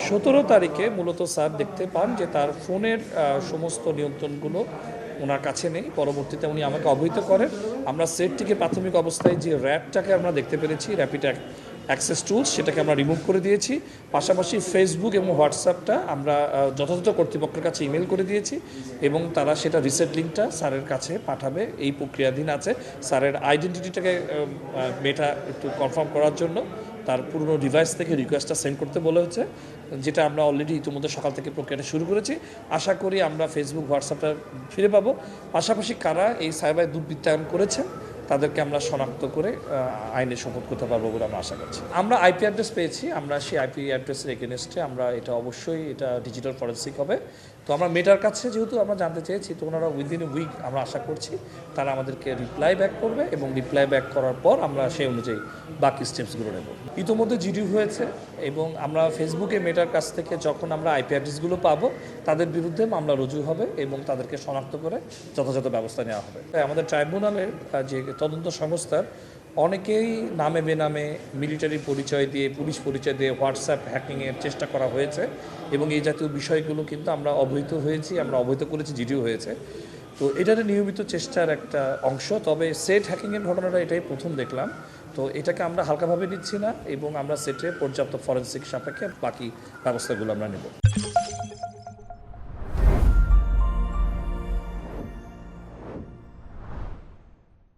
17 তারিখে মূলত স্যার দেখতে পান যে তার ফোনের সমস্ত নিয়ন্ত্রণগুলো ওনার কাছে নেই। পরবর্তীতে উনি আমাকে অবহিত করেন। আমরা সেটটিকে প্রাথমিক অবস্থায় যে র্যাপটাকে আমরা দেখতে পেরেছি, র্যাপিড অ্যাক্সেস টুলস, সেটাকে আমরা রিমুভ করে দিয়েছি। পাশাপাশি ফেসবুক এবং হোয়াটসঅ্যাপটা আমরা যথাযথ কর্তৃপক্ষের কাছে ইমেল করে দিয়েছি এবং তারা সেটা রিসেট লিঙ্কটা স্যারের কাছে পাঠাবে, এই প্রক্রিয়াধীন আছে। স্যারের আইডেন্টিটিটাকে মেটা একটু কনফার্ম করার জন্য তার পুরনো ডিভাইস থেকে রিকোয়েস্টটা সেন্ড করতে বলা হচ্ছে, যেটা আমরা অলরেডি ইতিমধ্যে সকাল থেকে প্রক্রিয়াটা শুরু করেছি। আশা করি আমরা ফেসবুক হোয়াটসঅ্যাপটা ফিরে পাবো। পাশাপাশি কারা এই সাইবার দুর্বৃত্তায়ন করেছেন তাদেরকে আমরা শনাক্ত করে আইনে শপথ করতে পারবো বলে আমরা আশা করছি। আমরা আইপি অ্যাড্রেস পেয়েছি, আমরা সেই আইপি অ্যাড্রেসের এগেনস্টে আমরা এটা অবশ্যই এটা ডিজিটাল ফরেন্সিক হবে। তো আমরা মেটার কাছে যেহেতু আমরা জানতে চেয়েছি, তো ওনারা উইদিন এ উইক আমরা আশা করছি তারা আমাদেরকে রিপ্লাই ব্যাক করবে এবং রিপ্লাই ব্যাক করার পর আমরা সেই অনুযায়ী বাকি স্টেপসগুলো নেব। ইতিমধ্যে জিডি হয়েছে এবং আমরা ফেসবুকে মেটার কাছ থেকে যখন আমরা আইপি অ্যাড্রেসগুলো পাবো তাদের বিরুদ্ধে মামলা রুজু হবে এবং তাদেরকে শনাক্ত করে যথাযথ ব্যবস্থা নেওয়া হবে। আমাদের ট্রাইব্যুনালের যে তদন্ত সংস্থার অনেকেই নামে বেনামে মিলিটারি পরিচয় দিয়ে, পুলিশ পরিচয় দিয়ে হোয়াটসঅ্যাপ হ্যাকিংয়ের চেষ্টা করা হয়েছে এবং এই জাতীয় বিষয়গুলো কিন্তু আমরা অবহিত হয়েছি, আমরা অবহিত করেছি, জিডিও হয়েছে। তো এটার নিয়মিত চেষ্টার একটা অংশ। তবে সেট হ্যাকিংয়ের ঘটনাটা এটাই প্রথম দেখলাম। তো এটাকে আমরা হালকাভাবে নিচ্ছি না এবং আমরা সেটে পর্যাপ্ত ফরেন্সিক সাপেক্ষে বাকি ব্যবস্থাগুলো আমরা নেব।